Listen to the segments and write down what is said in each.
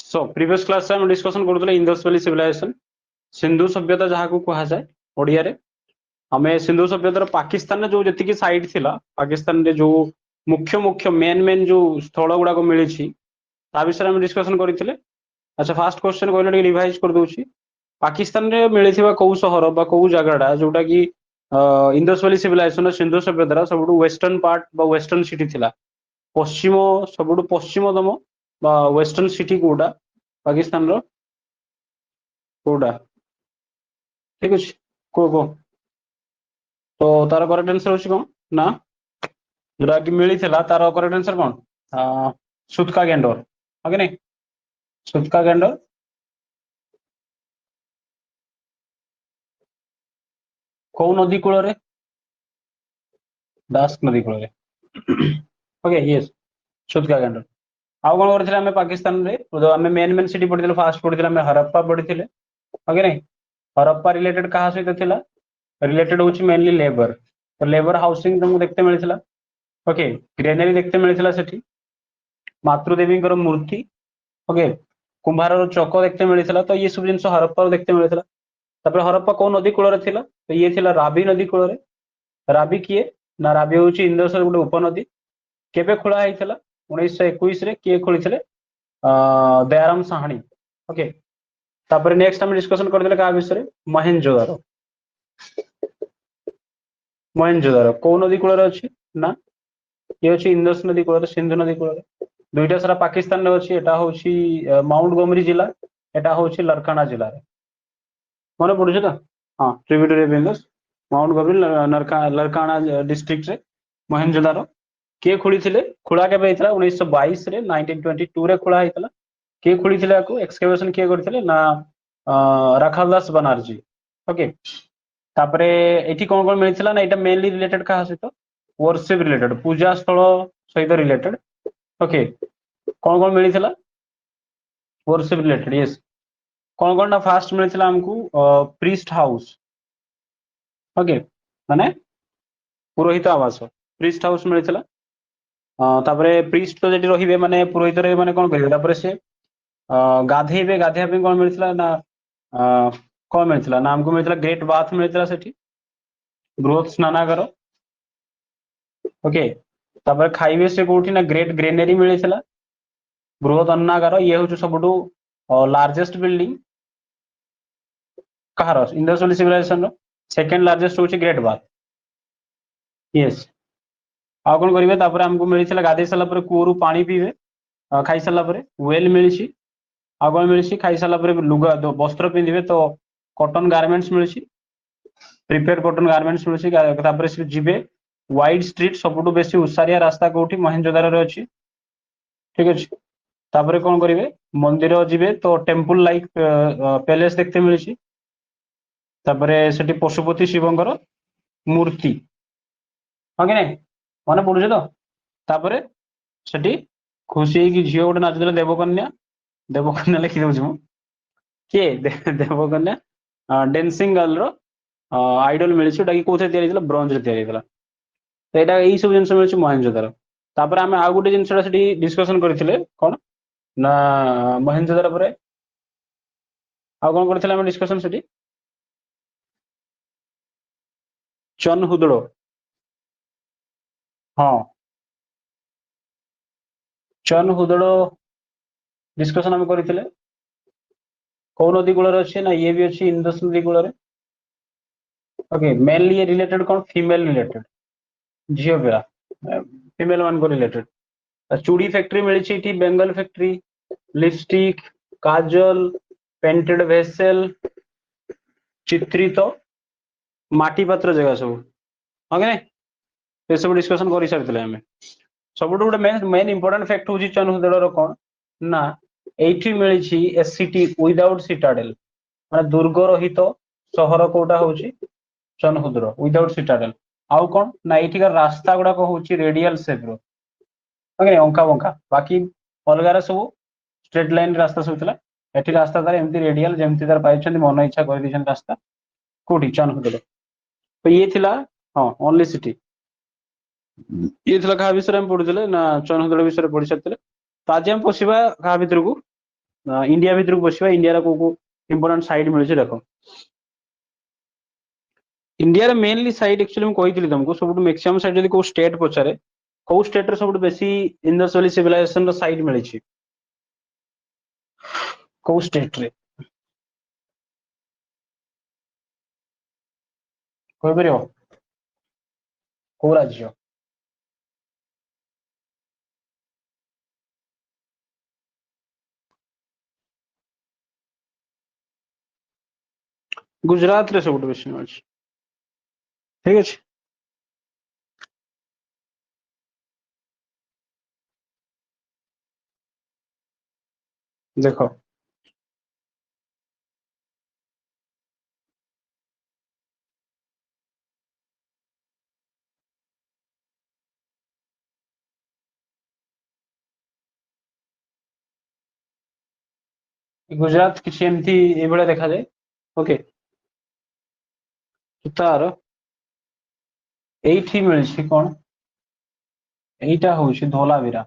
सो previous class में discussion करथले Indus valley civilisation Sindhu सभ्यता जहाँ को कहा जाए ओडिया रे हमें सिंधु सभ्यतार पाकिस्तान जो जति साइट थिला पाकिस्तान रे जो मुख्य मुख्य मेन मेन जो स्थल गुड़ाक मिली ता विषय में डिस्कशन करथिले। अच्छा फास्ट क्वेश्चन कहले रिवाइज कर दोछि पाकिस्तान रे मिलिथिबा को शहर बा को जगहटा जोटा कि इंडस वैली सिविलाइजेशन सिंधु सभ्यतार सब वेस्टर्न पार्ट बा वेस्टर्न सिटी थिला पश्चिम सब पश्चिमतम बा वेस्टर्न सिटी कोडा पाकिस्तान रो कोडा ठीक अछि को तो तार करेक्ट आंसर होछि कोन ना जोटा कि मिली थिला तार करेक्ट आंसर कोन सुतका गेंडर ओके नहीं सुतका गेंडर को नदी कूल रे दास नदी कूल रे ओके यस सुतका गेंडर आउ कोन करथिले हमें पाकिस्तान रे जो हमें मेन मेन सिटी पढिथिले फास्ट पढिथिले हमें हरप्पा पढिथिले ओके नहीं हरप्पा रिलेटेड कहा सहित थिला रिलेटेड होछि मेनली लेबर तो लेबर हाउसिंग तुमको देखते मिलथिला ओके ग्रेनरी देखते मिलथिला सेठी मातृदेवी मूर्ति ओके कुंभार चक देखते मिलथिला तो ये सब जिनस हरप्पा देखते मिलथिला तापर हरप्पा को नदी कूल रे थिला तो ये थिला रावी नदी कूल रे रावी किए ना रावी होछि इंदस गोटे उपनदी केबे खोला हेइथिला 1921 रे किए खोलिथिले दयाराम साहानी ओके तापर नेक्स्ट हम डिस्कशन करथिले का विषय मोहेंजोदारो मोहेंजोदारो को नदी कूल रे अछि ना ये अछि इंदस नदी कूल रे सिंधु नदी कूल रे दुईटा सारा पाकिस्तान रे अछि एटा होछि माउंट गोमरी जिला एटा होछि लरकाना जिला रे मन पड़ुछ तो हाँ tributary of Indus Montgomery Larkana district रे मोहेंजोदारो किए खोलिथिले खोला केबे हेइतला 1922 रे 1922 रे खोला हेइतला किए खोलिथिले आको एक्सकेवेशन किए करथिले ना राखालदास बनर्जी ओके तापरे एठी कोन कोन मिलथिला ना एटा मेनली रिलेटेड कहा सहित वर्शिप रिलेटेड पूजा स्थल सहित रिलेटेड ओके कौन कौन मिलथिला वर्शिप रिलेटेड यस कौन ना फास्ट मिलथिला हमकु प्रीस्ट हाउस ओके माने पुरोहित आवास प्रीस्ट हाउस मिलथिला तापरे प्रीस्ट तो जेटी रहिबे माने पुरोहित रे माने कोन करिवे तापरे से गाधेबे गाधेया पे कोन मिलथिला ना कोन मिलथिला ना हमकु मिलथिला ग्रेट बाथ मिलथिला सेठी ग्रोथ स्नानागार ओके तापर खाइबे से कोठी ना ग्रेट ग्रेनरी मिलथिला बृहत अन्नागार ये हूँ सब लार्जेस्ट बिल्डिंग कहार Indus valley civilisation second largest हूँ ग्रेट बाथ यस आ कौन करेंगे तापर हमको मिलता गाधे सारापर कूअरू पानी पीबे खाई सारापर वेल मिली आ कौन मिली खाई सारापर लुगा वस्त्र पिंधे तो कॉटन गारमेंट्स मिली प्रिपेयर कॉटन गारमेंट्स मिली से जीवे वाइड स्ट्रीट सबुठ बेसी उसारिया रास्ता कौटी मोहेंजोदारो रे अच्छी ठीक अच्छे तापर कौन करेंगे मंदिर जीवे तो टेम्पल लाइक पैलेस देखते मिली पशुपति शिवंकर मूर्ति हाँ कि नहीं मन पड़ुचे तो तापर से खुशी होगी झील गोटे नाचुले देवकन्या देवकन्या लिखी दूसरी मु किए देवकन्या डेन्सिंग गर्ल आइडल मिली कौन ब्रोंज या तो यहाँ यही सब जिन मिली मोहेंजोदारो तापर आम आउ गोटे जिनसा डिस्कसन करते कौन ना मोहेंजोदारो पर आउ कौन करते डिस्कसन से चनहुदड़ो हाँ चनहुदड़ो डिस्कसन आम करते कौ नदी कूल अच्छे ना ये भी अच्छी इंदस नदी कूल ओके मेनली ये रिलेटेड कौन फीमेल रिलेटेड झील पिला फीमेल मान को रिलेटेड चूड़ी फैक्ट्री मिली बेंगल फैक्ट्री लिपस्टिक काजल पेंटेड वेसेल चित्रित माटी पात्र जगह सब ओके ये सब डिस्कशन कर सारी आम सब गोटे मेन इंपोर्टेंट फैक्ट हूँ चनहुदड़ो कौन ना एठी मिली एससीटी विदाउट सिटाडेल माने दुर्ग रहित सहर कोटा हूँ चनहुदड़ो विदाउट सिटाडेल आउ कौन ना ये रास्ता गुड़ाक हूँ रेडियल सेप ओके अंका बंका बाकी अलगार सब स्ट्रेट लाइन रास्ता सब था एटी रास्ता तार एमती रेडियल जमती तार पाई मन इच्छा कर रास्ता कौटी चनहुदड़ो तो ये थिला हाँ ओनली सिटी ये थिला क्या विषय में पढ़ुले ना चनहुदड़ो विषय पढ़ी सारी तो आज हम पशिबा क्या भितर को इंडिया भितर पशिबा इंडिया को इंपोर्टेंट साइट मिलुछि देखो इंडिया रे मेनली साइट एक्चुअली मैं कहितली तुमको सब मैक्सिमम साइट जदी को स्टेट पचारे को स्टेट रे सब बेसी इंडस वैली सिविलाइजेशन रो साइट मिलिछि को स्टेट रे कहि परियो को राज्य गुजरात रे सब बेसी मिलिछि ठीक अछि देखो गुजरात किसी एमती ए भले देखा जाए ओके तार एठी मिलिछि कोन एटा होउछि धोलावीरा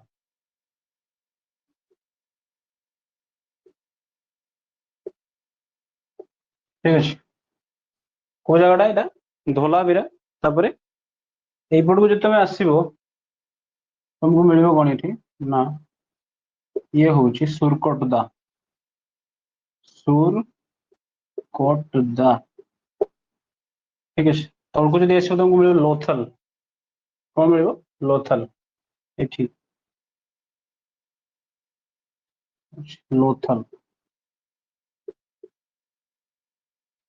ठीक अछि को जगहटा एटा धोलावीरा तापरे एपट को जब तुम आसो तुमको मिल कौन ये ना ये हूँ सुरकोटदा सुरकोटदा ठीक है तौक जब आस तुमको मिल लोथल कौन मिल लोथल ये लोथल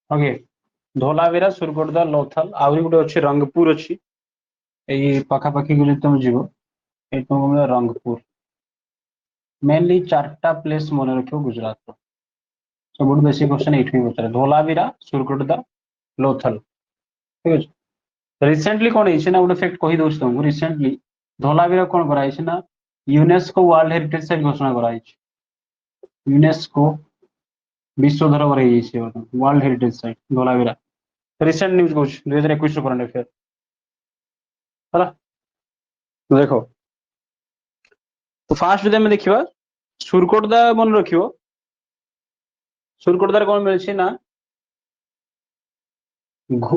ओके धोलावीरा सुरकोटदा लोथल आहरी गोटे अच्छे रंगपुर अच्छी यही पाखापाखि को तुम जीव ये तुमको मिले रंगपुर मेनली चार्टा प्लेस मन रख गुजरात सब बेसिक क्वेश्चन ये पचारे धोलावीरा सुरकोटदा लोथल ठीक है रिसेंटली कौन है गोटे फैक्ट कही दौर तुमको रिसेंटली धोलावीरा कौन कराई ना यूनेस्को वर्ल्ड हेरिटेज साइट घोषणा कराई यूनेस्को विश्व धरोहर world heritage site Dholavira recent news कौच 2021 करंट अफेयर है देखो तो फास्ट जब देखा सुरकोटदा मन रख सुरकोटदार कौन मिली ना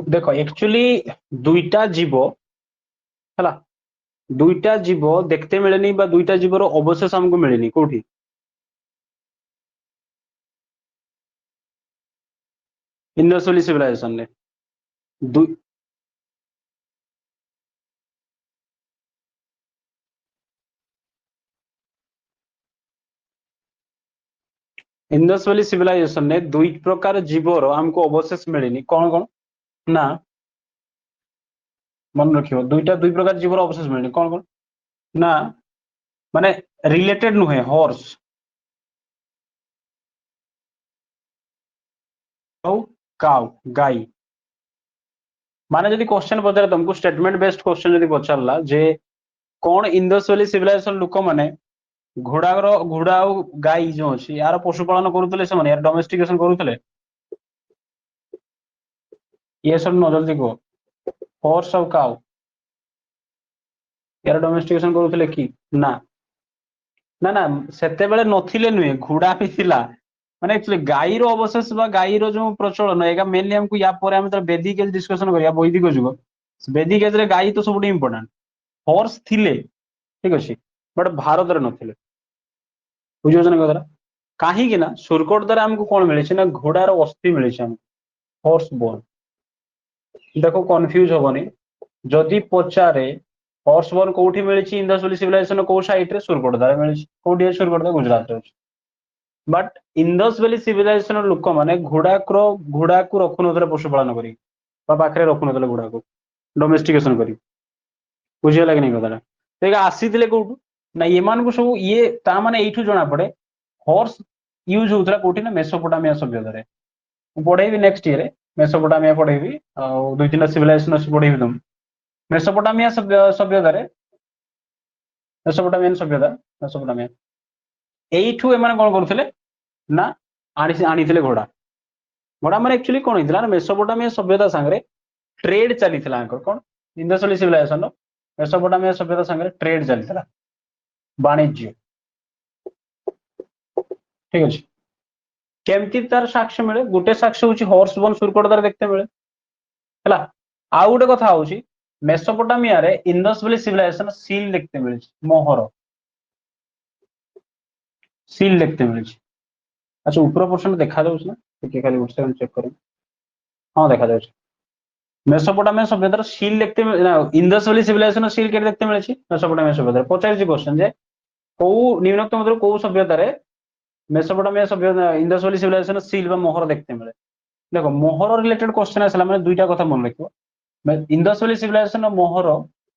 देख एक्चुअली दुईटा जीव है दुईटा जीव देखते मिले दुईटा जीवर अवशेष आमको मिले कौटी इंडस वैली सिविलाइजेशन ने इंडस वैली सिविलाइजेशन ने दुई प्रकार जीवर आमको अवशेष मिले कौन कौन ना मन रख दुईटा दुई प्रकार जीवर अवशेष मिले कौन कौन ना माने रिलेटेड नुहे हॉर्स काउ गाई माने जदि क्वेश्चन पचारे तुमको स्टेटमेंट बेस्ड क्वेश्चन जदि पचारला जे कौन इंडस वैली सिविलाइजेशन लोक माने घोड़ा घोड़ा गाई जो अच्छी यार पशुपालन करुले से यार डोमेस्टिकेशन करुले ये सब न जल्दी कह हॉर्स और काउ यार डोमेस्टिकेशन करुले कि ना ना ना सेते बेले नथिले नुहे घोड़ा भी थिला माने एक्चुअली गाई रो अवशेष बा गाई रो जो प्रचलन एगा मेनली हमको या पर हम वैदिक एज डिस्कशन करिया वैदिक जुग वैदिक एज रे गाई तो सब इंपोर्टेंट हॉर्स थिले ठीक अछि बट भारत रे नथिले बुझियो ना कथरा कहीं ना सुरकोट द्वारा हमको कौन मिले ना घोड़ार अस्थि मिले हॉर्स बोन देखो कन्फ्यूज हेनी जदि पचारे हॉर्स बोन कौटी मिली इंडस वैली सिविलाइजेशन कौ साइट रे सुरकोट द्वारा मिली कौटी सुरकोट गुजरात रे बट इंडस वैली सिविलाइजेशन लोक मैंने घोड़ा को रखुन पशुपालन कर रखुन घोड़ा को डोमेस्टिकेशन कर बुझीगला कि नहीं कथा आसी कौटू ना ये सब ये माने यू जना पड़े हॉर्स यूज होता कौटी ना मेसोपोटामिया सभ्यता पढ़ेबी नेक्स्ट ईयर मेसोपोटामिया पढ़ेबी दुई तीन सिविलाइजेशन पढ़ेबी तुम मेसोपोटामिया सभ्यता मेसोपोटामियन सभ्यता मेसोपोटामिया एठू एम कौन करुले ना आनी घोड़ा घोड़ा मैंने एक्चुअली कौन होता ना मेसोपोटामिया सभ्यता सांगे ट्रेड चली कौन इंडस वैली सिविलाइजेशन मेसोपोटामिया सभ्यता सांगे ट्रेड चली वाणिज्य ठीक अच्छे केमती तार साक्ष्य मिले गोटे साक्ष्य हूँ हॉर्स बोन सुरकोटदार देखते मिले है आउ गोटे कथा हूँ मेसोपोटामिया रे इंडस वैली सिविलाइजेशन सील देखते मिले मोहर सील देखते मिले अच्छा ऊपर पोर्शन देखा जाउछ ना ठीक खाली उठ सेकंड चेक करें हाँ देखा जाउछ मेसोपोटामिया सभ्यतार सील देखते इंडस वैली सिविलाइजेशन सील के देखते मिले मेसोपोटामिया सभ्यतार पचार क्वेश्चन जे को निम्नोक्त मध्य को सभ्यतार मेसोपोटामिया सभ्यता इंडस वैली सिविलाइजेशन सील बा मोहर देखते मिले देखो मोहर रिलेटेड क्वेश्चन आसला माने दुईटा कथा मन रखियो इंडस वैली सिविलाइजेशन मोहर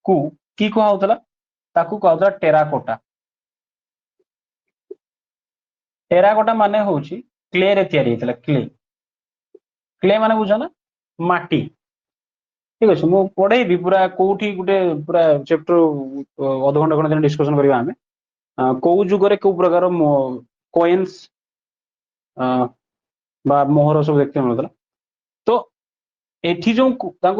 को की कहा होतला ताकू कहा होतला टेराकोटा टेराकोटा माने होची क्ले रे तयारी हेतला क्ले क्ले माने बुझ ना माटी ठीक अच्छे मुझे पढ़ेबी पूरा कौटी गोटे पूरा चैप्टर अध घंटा खंडे डिस्कसन करवा आम कौ जुगरे कौ प्रकार कॉइन्स मोहर सब देखते मिलता तो एठी जो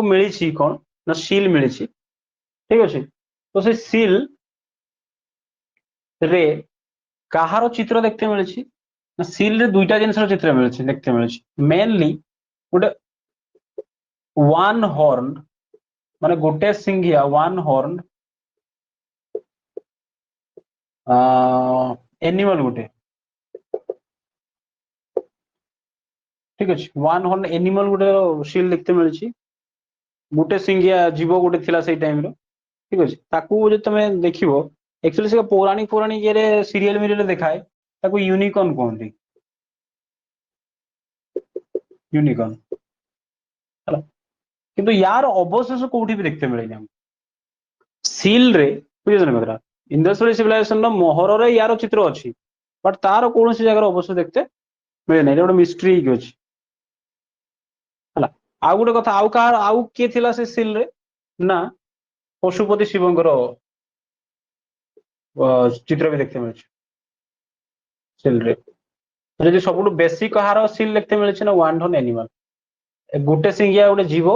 मिली कौन ना सील मिली ठीक अच्छे तो से सील रे कहार चित्र देखते मिली ना सील रे दुईटा जिनसर चित्र मिली देखते मिली मेनली गोटे वन हॉर्न माने गोटे सिंघिया वन हॉर्न एनिमल गोटे ठीक अच्छे वन हॉर्न एनिमल गोटे सील देखते मिली गोटे सिंघिया जीव गोटे थिला सेई टाइम रो ठीक अच्छे ताकू जो तुम देखिबो एक्चुअली से पौराणिक पौराणिक ये सीरियल मिरियल देखाए ताकू यूनिकॉर्न कहते यूनिकॉर्न है किंतु यार अवशेष कोठी भी देखते मिले सील रे बुझे कथा इंडस वैली सिविलाइजेशन मोहर रे यार चित्र अच्छी बट तार कौन सी जगह अवश्य देखते मिले ना गोटे मिस्ट्री अच्छी है आउ गोटे कथा आउ कहार आउ किए थिला से सील रे ना पशुपति शिवंकर चित्र भी देखते मिले सील रे जदि सब बेसी कहार सील देखते मिले ना वन हॉर्न एनिमल गोटे सिंगिया गोटे जीव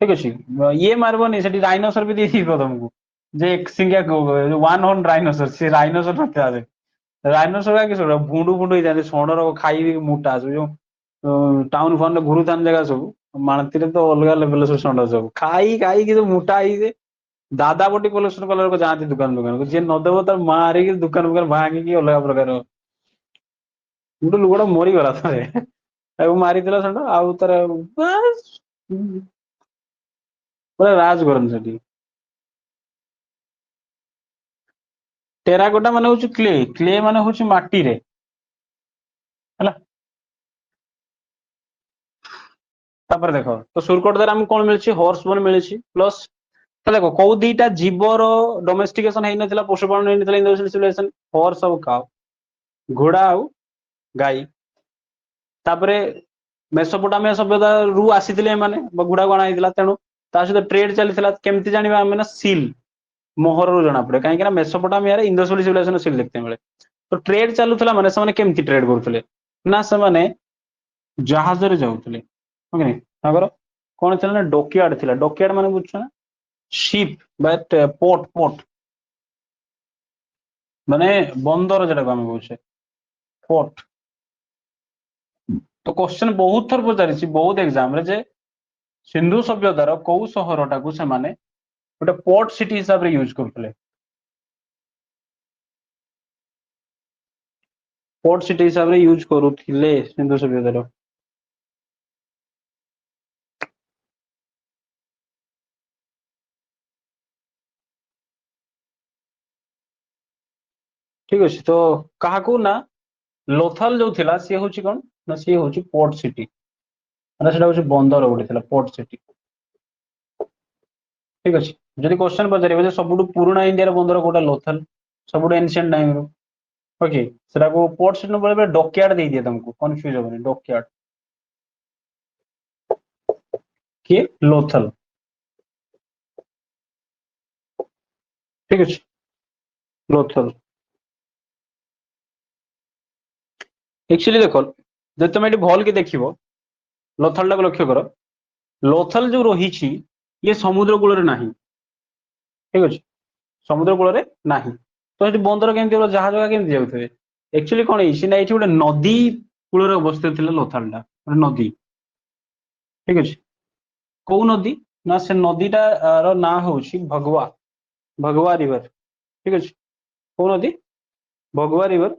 ठीक अच्छे ये मारबनी से डायनोसर भी दी तुमको जे एक सिंगिया वन हॉर्न राइनोसर से राइनोसर नथे आसे राइनोसर का किस भुंडू भुंडू जाते षणर खाई मोटा जो टाउन फन घुरू थान जगह सब मानती तो अलग लेवल सब षंड सब खाई खाई कि मोटा ही दादा बटी कलेक्शन कलर को जाती दुकान दुकान को जी नदेव तार मारिक दुकान दुकान भांगिकी अलग प्रकार गोटे लुगटा मरीगला थे मारी षंड आउ तार पूरा राज करन टेराकोटा माने होची क्ले क्ले माने होची माटी रे हला तापर देखो तो सुरकोट द्वारा हमको कौन मिली हॉर्स बोन मिली प्लस तो देखो कौ दीटा जीवर डोमेस्टिकेशन है नथिला पशुपालन है नथिला इंडस्ट्रियल सिविलाइजेशन हॉर्स और काउ घोड़ा आउ गाई तापरे मेसोपोटामिया सभ्यता रु आसीथिले माने घोड़ा गणा हेतिला तेणु ता सहित ट्रेड चलीथिला केमती जानिबा आमे ना सील मोहर रु जना पड़े कहीं मेसोपोटामिया रे इंडस वैली सिविलाइजेशन सील देखते मिले तो ट्रेड चलुथिला माने से माने केमती ट्रेड करथुले ना से माने जहाज रे जाउथुले ओके तागर कोन थिला ना डॉकयार्ड थिला डॉकयार्ड माने बुझछ ना शिप बट पोर्ट पोर्ट माने बंदर जेटा आम कहे पोर्ट तो क्वेश्चन बहुत थर पचारि बहुत एग्जाम रे जे सिंधु सभ्यतार कौ सहरटा को से माने गोटे पोर्ट सिटी हिसाब रे यूज करथुले पोर्ट सिटी हिसाब रे यूज करूथिले सिंधु सभ्यतार ठीक अच्छे तो क्या ना लोथल जो थिला सी हूँ कौन ना सी हूँ पोर्ट सिटी मैंने से बंदर गोटे पोर्ट सिटी ठीक अच्छे जदि क्वेश्चन पचारे सब पुराना इंडिया बंदर कौटा लोथल सब एनसीएंट टाइम रो ओके सेटा को पोर्ट सिटी बेले डॉकयार्ड दे दिए तुमको कंफ्यूज होबनी डॉकयार्ड किए लोथल ठीक अच्छे लोथल एक्चुअली देख जब तुम ये भल के देख लोथल टाक लक्ष्य कर लोथल जो रही ये समुद्र कूल ना ठीक अच्छे समुद्र कूल ना तो ये बंदर केमती जहाज केमती जाऊे एक्चुअली कौन है गोटे नदी कूल अवस्थित लोथल टा नदी ठीक अच्छे कौ नदी ना से नदीटा ना हूँ भगवा भगवा रिवर ठीक अच्छे कौ नदी भगवा रिवर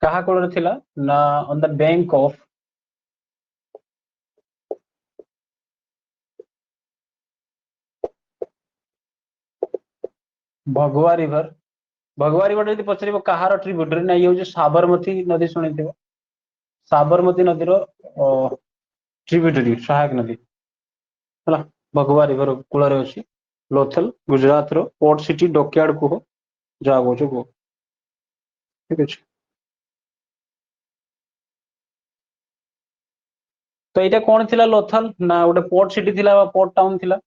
कहा कूल थिला ना ऑन द बैंक ऑफ भगवा रिवर यदि पचार कहार ट्रिब्यूटरी ना ये साबरमती नदी शुणी साबरमती नदी ट्रिब्यूटरी सहायक नदी है भगवा रिवर कूल अच्छी लोथल गुजरात रो पोर्ट सिटी डॉकयार्ड कुह जहाँ कहो कह ठीक अच्छे तो यहाँ कौन थिला लोथल ना गोटे पोर्ट सिटी थिला पोर्ट टाउन थिला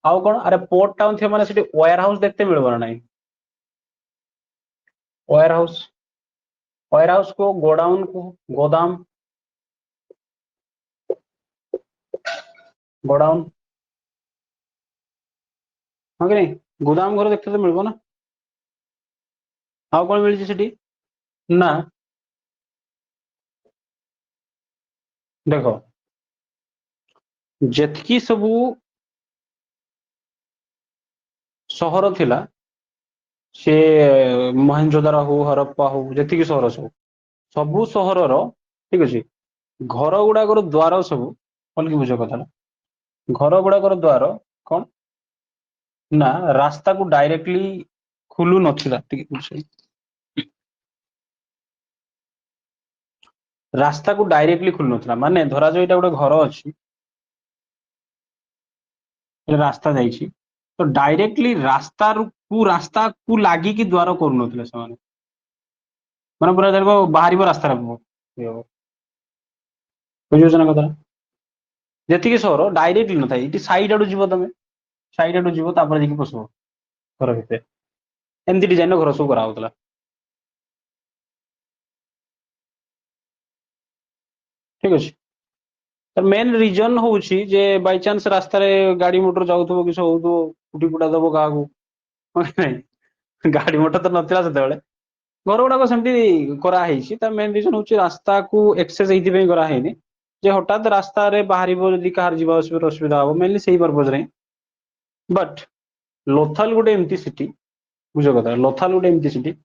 आउ कौन अरे पोर्ट टाउन थी माने वेयर हाउस देखते मिलबो ना नहीं वेयर हाउस को गोडाउन को गोदाम गोडाउन हाँ कि नहीं गोदाम घर देखते तो मिलबो ना आउ कौन मिली सेठी ना देखो जेतकी सबू सहर थिला से महेंजोदारो हो हरप्पा हो जेतिकी सहर सब सबू सहर ठीक अच्छे घर गुड़ाकर द्वार सब भल कि बुझ कथा घर गुड़ाकर द्वार कौन ना रास्ता को डायरेक्टली खुलू नथिला रास्ता को डायरेक्टली खुलू नथिला माने धरा जो यहाँ गोटे घर अच्छी रास्ता जाइए तो डायरेक्टली रास्ता को लागिकी द्वार करून माने पूरा देखो बाहर रास्ता बुझे ना कथा जी सहर डायरेक्टली न था ये सैड आड़ जीव तुम सैड आड़ जीव जाकि पशु घर भितर एमती डिजाइन घर सब कराला ठीक अच्छे तो मेन रिजन हूँ बाई चान्स रास्तार गाड़ी मोटर जाऊ कि फुटी फुटा दब क्या गाड़ी मोटर तो नाला से घर गुड़ाक सेमती कराई मेन रिजन हूँ रास्ता को एक्सेस ये करानी जे हठात रास्ता बाहर जदि कहार जीवा असुविधा हम मेनली से पर्पज बट लोथल गोटे एमती सिटी बुझ कथा लोथल गोटे एमती सिटी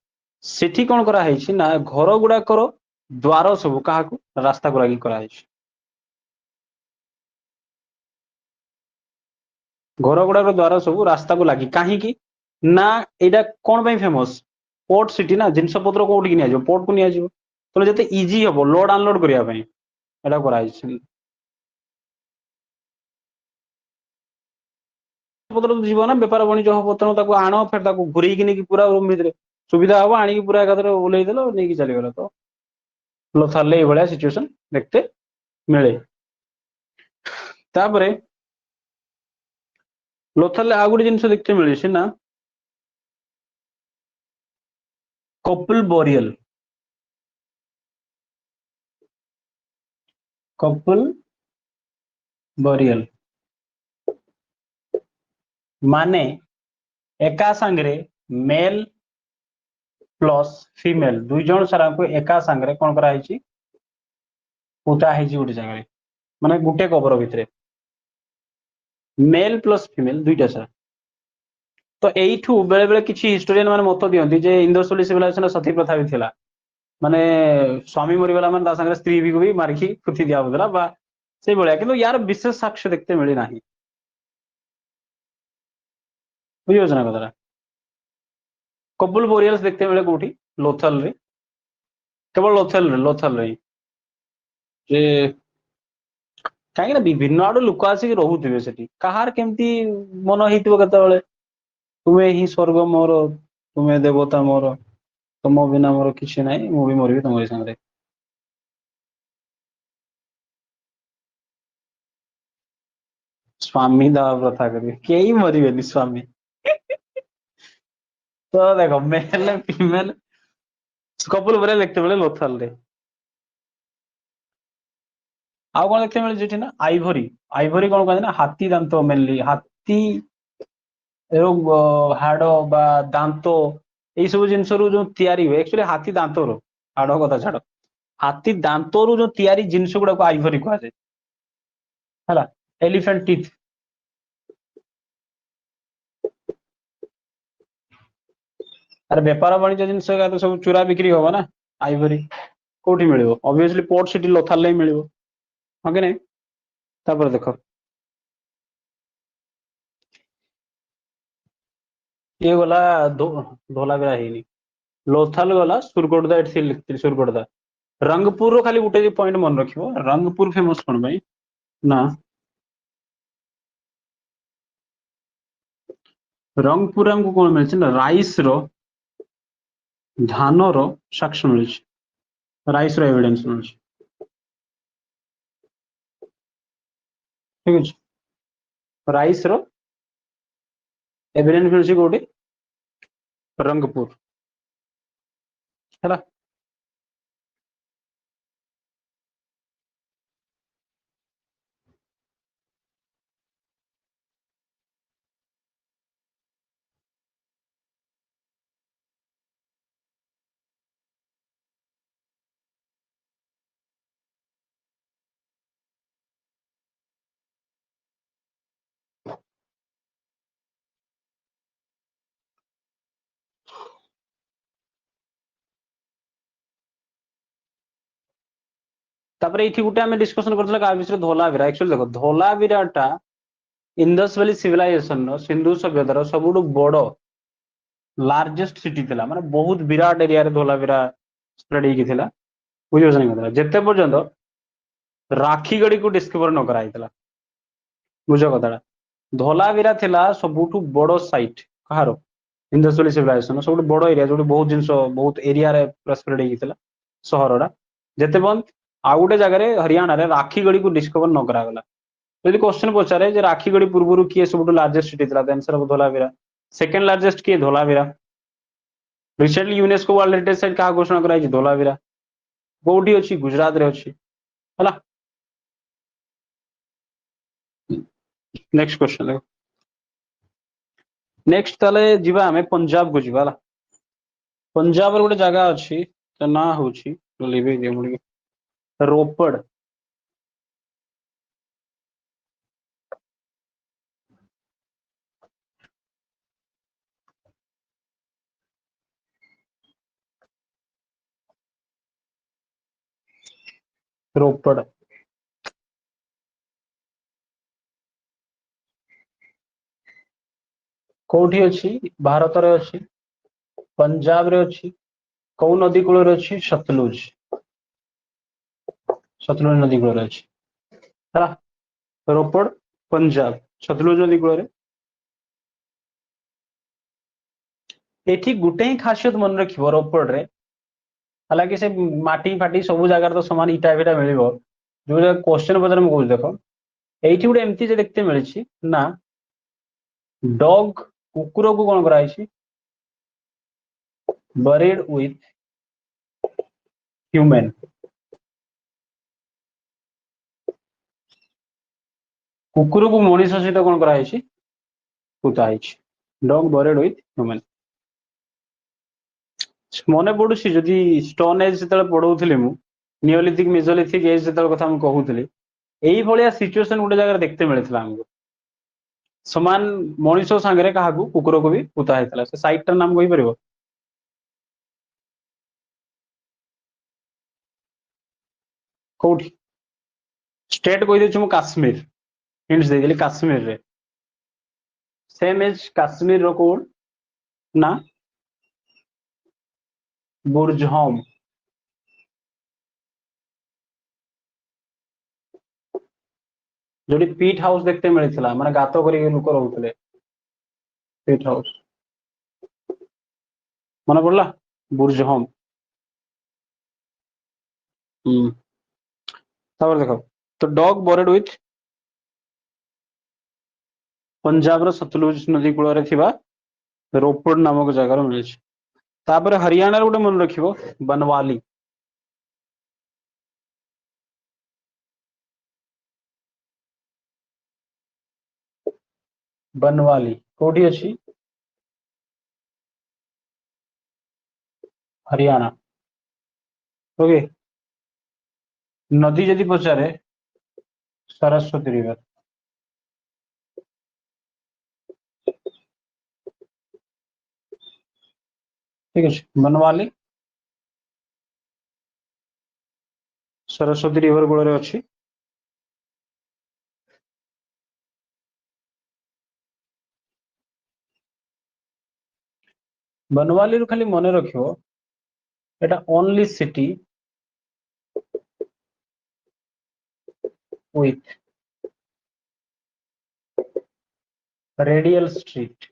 सेठी कौन कराई ना घर गुड़ाकर द्वार सब क्या रास्ता को लगी कराई घर गुड़ाक द्वार सब रास्ता को लगी कहीं ना यहाँ कौन फेमस पोर्ट सिटी ना जिनस पत्र कौटी नि पोर्ट को नि तो जिते इजी हम लोड अनलोड करने यहाँ कराई पत्र तो जीव ना बेपार वाणिज्य हम तेणु आण फिर घूरेकी नहीं पूरा रूम भितर सुविधा हम आनिक पूरा एक ओल्ल नहीं चलीगला तो लोथाल ये सिचुएशन देखते मिले तापरे लोथाल आ गोटे जिन देखते मिले ना कपिल बोरियल कपिल बोरियल माने एका सांगरे मेल प्लस फीमेल दुई जन सारा को एका सांगरे कौन कराई पोता है गोटे जगह माने गोटे कबर भितर मेल प्लस फीमेल दुईटा सारा तो यू बेले बेले किसी हिस्टोरियन मैंने मत दिखती जे इंदस सिविलाइजेशन सती प्रथा भी थिला माने स्वामी मरीगला माने सागर स्त्री भी मारिकी पृथ्वी दिया होता से भाया कि यार विशेष साक्ष्य देखते मिली ना बुझे ना कथा कपिल बोरियल्स देखते मिले कौटी लोथल रे केवल लोथल रे जे कहीं विभिन्न आड़ लोक आसिक रोथे से कहार केमती मन होते तुम्हें ही स्वर्ग मोर तुम्हें देवता मोर तुम बिना मोर किसी ना मुझे मरबी तुम सामने स्वामी दावा प्रथा करेंगे कई मरबे स्वामी तो देखो मेल फीमेल कपिल बोरियल देखते मिले लोथल रे आउ कौन देखते मिले ना आइभरी आइभरी कौन कहते ना हाथी दांत मेनली हाथी ହାଡ ବା ଦାନ୍ତ ଏଇ ସବୁ ଜିନିଷରୁ ଯୋଉ ତିଆରି ହୁଏ, ଆକ୍ଚୁଆଲି ହାତୀ ଦାନ୍ତରୁ, ହାଡ କଥା ଛାଡ, ହାତୀ ଦାନ୍ତରୁ ଯୋଉ ତିଆରି ଜିନିଷ ଗୁଡାକୁ ଆଇଭରି କୁହାଯାଏ ହେଲା। ଏଲିଫେଣ୍ଟ ଟିଥ୍, ଆରେ ବେପାର ବାଣିଜ୍ୟ ଜିନିଷ ଏକା ତ ସବୁ ଚୋରା ବିକ୍ରି ହବ ନା। ଆଇଭରି କୋଉଠି ମିଳିବ? ଅବଭିୟସଲି ପୋର୍ଟ ସିଟି ଲୋଥାଲ ହିଁ ମିଳିବ, ହଁ କି ନାଇଁ? ତାପରେ ଦେଖ, ଇଏ ଗଲା ଧୋଲାବିରା ହେଇନି, ଲୋଥାଲ ଗଲା, ସୁରଗୋଡଦା ଏଠି ଲିଖିଥିଲି, ସୁରଗୋଡଦା। ରଙ୍ଗପୁରର ଖାଲି ଗୋଟେ ପଏଣ୍ଟ ମନେ ରଖିବ, ରଙ୍ଗପୁର ଫେମସ କଣ ପାଇଁ ନା, ରଙ୍ଗପୁର ଆମକୁ କଣ ମିଳିଛି ନା, ରାଇସ ର, ଧାନର ସାକ୍ଷ୍ୟ ମିଳିଛି, ରାଇସ ର ଏଭିଡେନ୍ସ ମିଳିଛି, ଠିକ ଅଛି। ରାଇସ ର ଏଭିଡେନ୍ସ ମିଳିଛି କୋଉଠି? ରଙ୍ଗପୁର, ହେଲା। ତାପରେ ଏଇଠି ଗୋଟେ ଆମେ ଡିସ୍କସନ କରୁଥିଲେ କାହା ବିଷୟରେ, ଧୋଲାବିରା। ଆକ୍ଚୁଆଲି ଦେଖ, ଧୋଲାବିରା ଟା ଇଣ୍ଡସ୍ ଭ୍ୟାଲି ସିଭିଲାଇଜେସନ ର, ସିନ୍ଧୁ ସଭ୍ୟତାର ସବୁଠୁ ବଡ ଲାର୍ଜେଷ୍ଟ ସିଟି ଥିଲା, ମାନେ ବହୁତ ବିରାଟ ଏରିଆରେ ଧୋଲାବିରା ସ୍ପ୍ରେଡ ହେଇକି ଥିଲା, ବୁଝିପାରୁଛ ନା କଥା? ଯେତେ ପର୍ଯ୍ୟନ୍ତ ରାଖିଗଡିକୁ ଡିସ୍କଭର ନ କରାଯାଇଥିଲା, ବୁଝ କଥାଟା। ଧୋଲାବିରା ଥିଲା ସବୁଠୁ ବଡ ସାଇଟ କାହାର, ଇଣ୍ଡସ୍ ଭ୍ୟାଲି ସିଭିଲାଇଜେସନ ସବୁଠୁ ବଡ ଏରିଆ, ଯୋଉଠି ବହୁତ ଜିନିଷ ବହୁତ ଏରିଆରେ ସ୍ପ୍ରେଡ ହେଇକି ଥିଲା ସହରଟା, ଯେତେ ପର୍ଯ୍ୟନ୍ତ ଆଉ ଗୋଟେ ଜାଗାରେ ହରିୟାଣାରେ ରାଖିଗଡିକୁ ଡିସ୍କଭର ନ କରାଗଲା। ଯଦି କ୍ୱେଶ୍ଚନ ପଚାରେ ଯେ ରାଖିଗଡି ପୂର୍ବରୁ କିଏ ସବୁଠୁ ଲାର୍ଜେଷ୍ଟ ସିଟି ଥିଲା, ଆନ୍ସର ହବ ଧୋଲାବିରା। ସେକେଣ୍ଡ ଲାର୍ଜେଷ୍ଟ କିଏ? Dholavira. Recently UNESCO world heritage site କାହା ଘୋଷଣା କରାଯାଇଛି? ଧୋଲାବିରା। କୋଉଠି ଅଛି? ଗୁଜରାତରେ ଅଛି, ହେଲା। ନେକ୍ସଟ କ୍ୱେଶ୍ଚନ ଦେଖ, ନେକ୍ସଟ ତାହେଲେ ଯିବା ଆମେ ପଞ୍ଜାବକୁ ଯିବା, ହେଲା। ପଞ୍ଜାବର ଗୋଟେ ଜାଗା ଅଛି, ତା ନାଁ ହଉଛି, ଲିଭେଇ ଦିଅ ମୁଁ ଟିକେ, ରୋପଡ। ରୋପଡ କୋଉଠି ଅଛି? ଭାରତରେ ଅଛି, ପଞ୍ଜାବରେ ଅଛି, କୋଉ ନଦୀ କୂଳରେ ଅଛି? ସତଲୁଜ, ସତଲୁଜ ନଦୀ କୂଳରେ ଅଛି, ହେଲା। ରୋପଡ ପଞ୍ଜାବ, ସତଲୁଜ ନଦୀ କୂଳରେ। ଏଠି ଗୋଟେ ହିଁ ଖାସିୟତ ମନେ ରଖିବ ରୋପଡରେ, ହାଲାକି ସେ ମାଟି ଫାଟି ସବୁ ଜାଗାରେ ତ ସମାନ ଇଟା ଫିଟା ମିଳିବ, ଯୋଉ ଜାଗା କ୍ୱେଶ୍ଚନ ପଚାରେ ମୁଁ କହୁଛି ଦେଖ, ଏଇଠି ଗୋଟେ ଏମିତି ଯେ ଦେଖତେ ମିଳିଛି ନା, ଡଗ୍, କୁକୁରକୁ କଣ କରାଯାଇଛି? ବରିଡ ୱିଥ ହ୍ୟୁମେନ, କୁକୁରକୁ ମଣିଷ ସହିତ କଣ କରାଯାଇଛି? ପୋତା ହେଇଛି, ଡଗ୍ ବରିଡ ୱିଥ ହ୍ୟୁମେନ। ମନେ ପଡୁଛି ଯଦି ଷ୍ଟୋନ ଏଜ ଯେତେବେଳେ ପଢଉଥିଲି ମୁଁ, ନିଓଲିଥିକ ମେଜୋଲିଥିକ ଏଜ ଯେତେବେଳେ କଥା ମୁଁ କହୁଥିଲି, ଏଇଭଳିଆ ସିଚୁଏସନ ଗୋଟେ ଜାଗାରେ ଦେଖତେ ମିଳିଥିଲା ଆମକୁ, ସମାନ ମଣିଷ ସାଙ୍ଗରେ କାହାକୁ, କୁକୁରକୁ ବି ପୋତା ହେଇଥିଲା। ସେ ସାଇଟର ନାମ କହିପାରିବ? କୋଉଠି? ଷ୍ଟେଟ କହିଦେଉଛି ମୁଁ, କାଶ୍ମୀର। ହିଣ୍ଟସ ଦେଇଦେଲି, କାଶ୍ମୀରରେ। ସେମ ଏଜ କାଶ୍ମୀରର କୋଉଠି ନା, ବୁର୍ଜହମ। ଯୋଉଠି ପିଟ୍ ହାଉସ ଦେଖତେ ମିଳିଥିଲା, ମାନେ ଗାତ କରିକି ଲୋକ ରହୁଥିଲେ, ପିଟ୍ ହାଉସ, ମନେ ପଡିଲା? ବୁର୍ଜହମ। ହୁଁ, ତାପରେ ଦେଖ, ତ ଡଗ୍ ବରେଡ ୱିଥ, ପଞ୍ଜାବର ସତଲୁଜ ନଦୀ କୂଳରେ ଥିବା ରୋପଡ ନାମକ ଜାଗାରୁ ମିଳିଛି। ତାପରେ ହରିୟାଣାର ଗୋଟେ ମନେ ରଖିବ, ବନୱାଲି। ବନୱାଲି कोठी अछि हरियाणा। ओके। नदी जदि पचारे सरस्वती रिवर। ठीक है। बनवाली सरस्वती रिवर कूल अच्छी। बनवाली खाली मन रखियो एटा only city with radial street.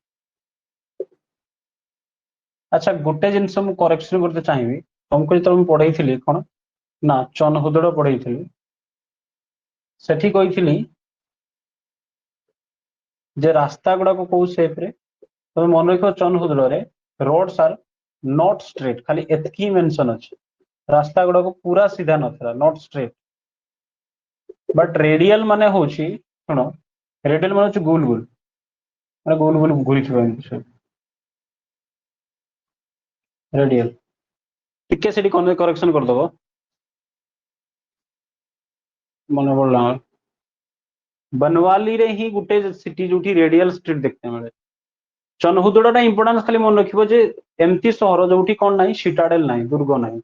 अच्छा गोटे जिनस मु करेक्शन करते चाहिए तुमको जो पढ़ई थी कौन ना चनहुदड़ पढ़ई थी सेठी कही जे रास्ता गुड़ाक कौ सेप रे तुम मन रख चनहुदड़ रे रोड्स आर नॉट स्ट्रेट खाली एतकी मेंशन अच्छे रास्ता गुड़ाक पूरा सीधा नथला नॉट स्ट्रेट बट रेडियल माने होची सुनो रेडियल माने होची गोल गोल माने गोल गोल घूरी छ रेडियल टिके सेठी करेक्शन कर दबो मन पड़ला बनवाली रे ही गुटे सिटी जोठी रेडियल स्ट्रीट देखते मिले चनहुदड़ा इंपोर्टान्स खाली मन रखिबो जे एमती सहर जोठी कोन नाही सिटाडेल नाही दुर्ग नाही।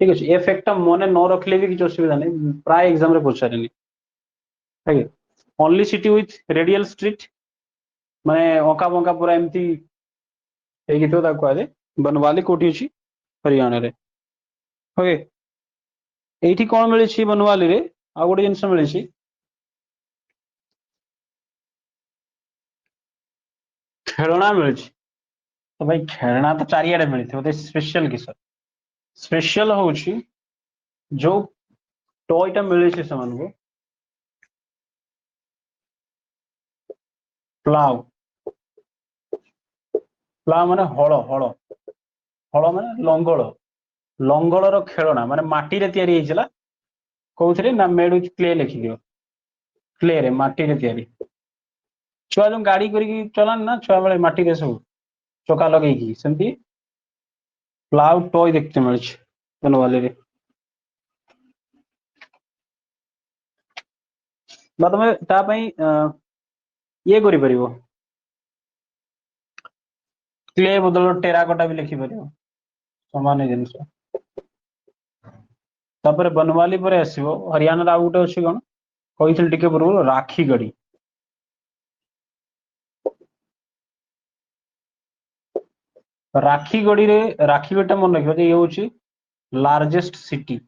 ठीक अछि ए फैक्ट मन न रखले भी किछ असुविधा नहीं प्राय एग्जाम रे पछारेनी। ठीक only city with radial street माने ओका बंका पूरा एमती एगी तो ता कहले बनवाली कोठी अछि हरियाणा रे। ओके एठी कोन मिले छी बनवाली रे आ गोटे जिंस मिले छी खेलना मिले छी। तो भाई खेलना तो चारियाडे मिलथे बोते स्पेशल किस स्पेशल होची जो टॉयटा मिले छी समान को प्लाव प्लाव माने हଳ हଳ हଳ माने लंगल लंगलर खेलना माने माटी रे तयारी हेइछला कोउथरे ना मेड विथ क्ले लिखि दियो क्ले रे माटी रे तयारी छुआ जो गाड़ी करी चलान ना छुआ बेले माटी रे सब चका लगेगी सेमती प्लाव टॉय देखते मिले बनवाली रे बा तमे ता पई ये करि परिबो क्ले बदल टेराकोटा भी लिखि परिबो समान जिनिस तापर बनवाली पर आसीबो हरियाणा रा आउट अछि कोन कहिथिल टिके पूर्व राखी गढ़ी राखी गढ़ी रे राखी गढ़ी मन रखियो जे ये होची लार्जेस्ट सिटी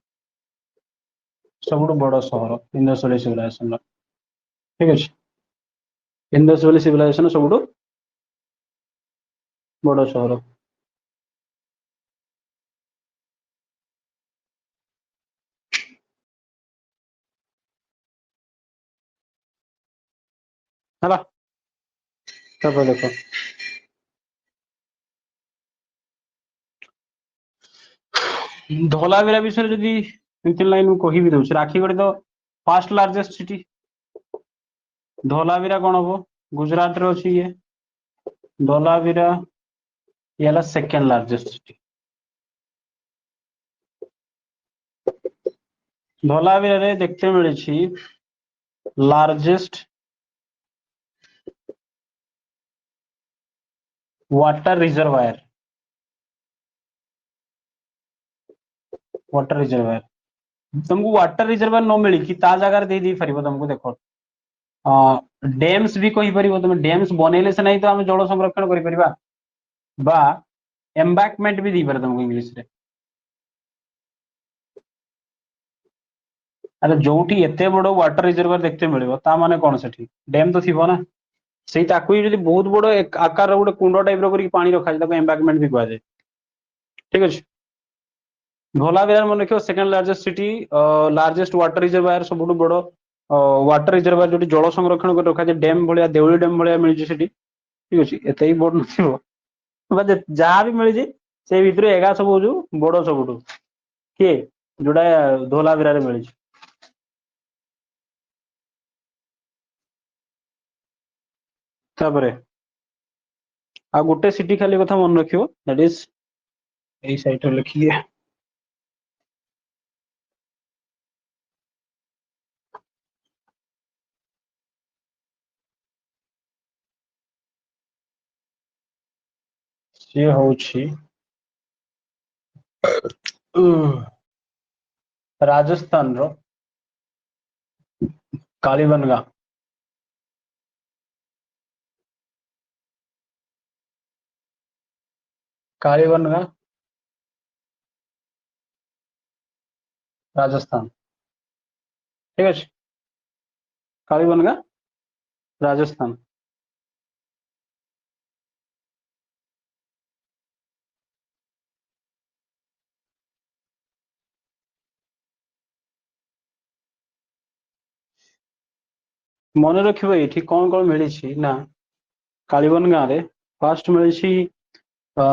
सबुठ बड़ सहर इंडस वैली सिविलाइजेशन ठीक अछि इंडस वैली सिविलाइजेशन सबुठ बड़ सहर हला तब देखो धोलावीरा विषय जदि तीन लाइन कहि भी दउछ राखी गढ़ी तो फर्स्ट लार्जेस्ट सिटी धोलावीरा कौन हम गुजरात रे अछि ये धोलावीरा ये हला सेकेंड लार्जेस्ट सिटी धोलावीरा रे देखते मिले छी लार्जेस्ट वाटर रिजर्वायर तुमको वाटर रिजर्वायर न मिली कि ता जगह दे दी परिबो तुमको देखो डेम्स भी कहि परिबो तुम डेम्स बनेले से नहीं तो हम जल संरक्षण करि परिबा बा एम्बैकमेंट भी दी पारे तुमको इंग्लिश रे अरे जोठी एते बड़ वाटर रिजर्वायर देखते मिलिबो ता माने कोन सेठी डैम तो थिबो ना सेही ताकू जदि बहुत बड़ आकार गोटे कुंड टाइप रो करी पानी रखा जाय एम्बैकमेंट भी कहै ठीक अछि धोलावीरा मन रखियो second largest city largest water reservoir सबुठ बड़ वाटर रिजर्वायर जो जल संरक्षण कर रखा डैम भाया देउली डैम भाया मिली सेठी ठीक अछि एते ही बड़ नथिबो जहाँ भी मिली से भितर एगा सब हूँ बड़ सबुठ किए जोड़ा धोलावीरा रे मिली तापरे आ गोटे सिटी खाली कथा मन रखियो दैट इज एई साइट रे लिखिए से होछि राजस्थान रो कालीबंगा कालीबंगा राजस्थान ठीक अछि कालीबंगा राजस्थान मन रखिबो एठी कोन कोन मिली छी ना कालीबंगा रे फर्स्ट मिली छी अ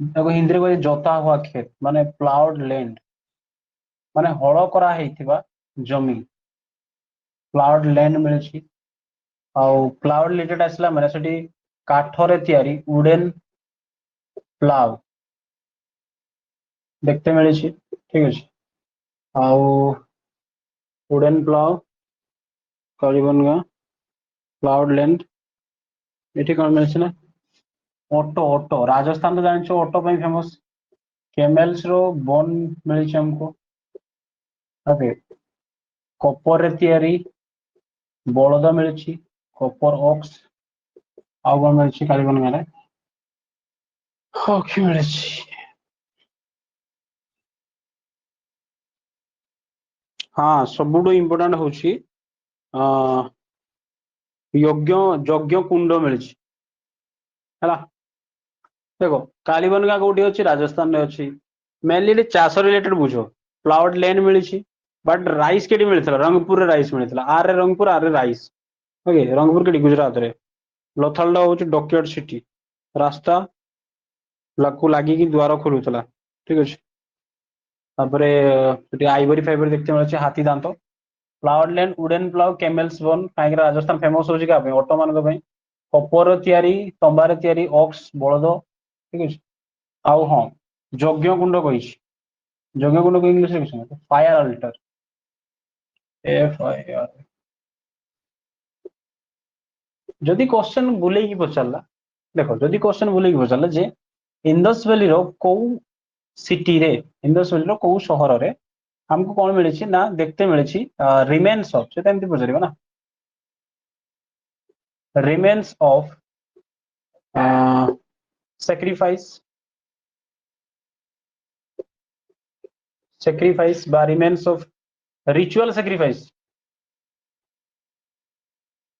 ताको हिंदी रे कहै जोता हुआ खेत माने प्लाउड लैंड माने हଳ करा ହେଇଥିବା जमी प्लाउड लैंड मिली छी आउ प्लाउड लिटेड आसला माने सेठी काठरे तयारी वुडन प्लाव देखते मिली छी ठीक अछि आउ wooden plough Kalibangan ploughed land एठी कोन मिली छी ना ऑटो ऑटो राजस्थान तो जान छो ऑटो पे फेमस केमेल्स रो बोन मिली छी हमको ओके कॉपर रे तयारी बलद मिली कॉपर ऑक्स आउ कोन मिली कालीबंगा रे हॉकी मिली हाँ सबुठु इम्पोर्टेंट होची यज्ञ यज्ञ कुंड मिली है देखो कालीबंगा कोठी अछि राजस्थान रे अछि मेनली चाष रिलेटेड बुझो प्लाउड लैंड मिली बट राइस केटी मिलता रंगपुर रे राइस मिलता आर रे रंगपुर आर रे राइस ओके रंगपुर केटी गुजरात रे लोथलडा होची डॉकयार्ड सिटी रास्ता लाकू लागी की द्वार खोलुतला ठीक अछि तापरे सेठी आइवरी फाइबर देखते मिलछि हाथी दांत ploughed land wooden plough camels bone काहे राजस्थान फेमस होची का ऑटो मान पे कपर तयारी तंबार तयारी ऑक्स बलद ठीक अछि आउ हाँ यज्ञ कुंड कहिछि यज्ञ कुंड को इंग्लिश रे किछ fire alter F I R जदि क्वेश्चन बुले की पचारला देखो जदि क्वेश्चन बुले की पचारला जे इंडस वैली रो को सिटी रे इंडस वैली रो को शहर रे हमको कौन मिली ना देखते मिली रिमेन्स ऑफ से एमती पचार ना रिमेन्स ऑफ sacrifice बा रिमेन्स ऑफ रिचुअल sacrifice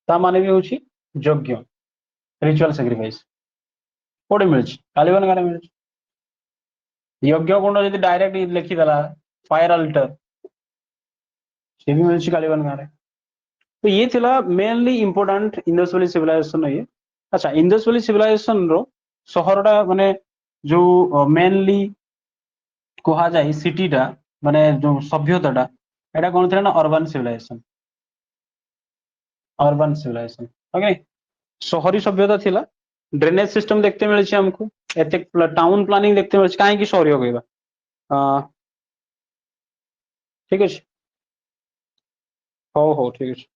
ता माने भी होची यज्ञ रिचुअल sacrifice कोडे मिलछि कालीबंगा रे मिलछि यज्ञ कुंड जदि डायरेक्ट लिखि देला फायर अल्टर से भी मिलछि कालीबंगा रे तो ये थिला mainly important Indus valley civilisation ये अच्छा इंडस वैली सिविलाइजेशन रो शहरटा माने जो मेनली कहा जाए सिटीटा माने जो सभ्यताटा एटा कोन थिला ना अर्बन सिविलाइजेशन ओके शहरी सभ्यता थिला ड्रेनेज सिस्टम देखते मिलछि हमको एते टाउन प्लानिंग देखते मिलछि काहे की शहरी कहबा ठीक अछि हो ठीक अछि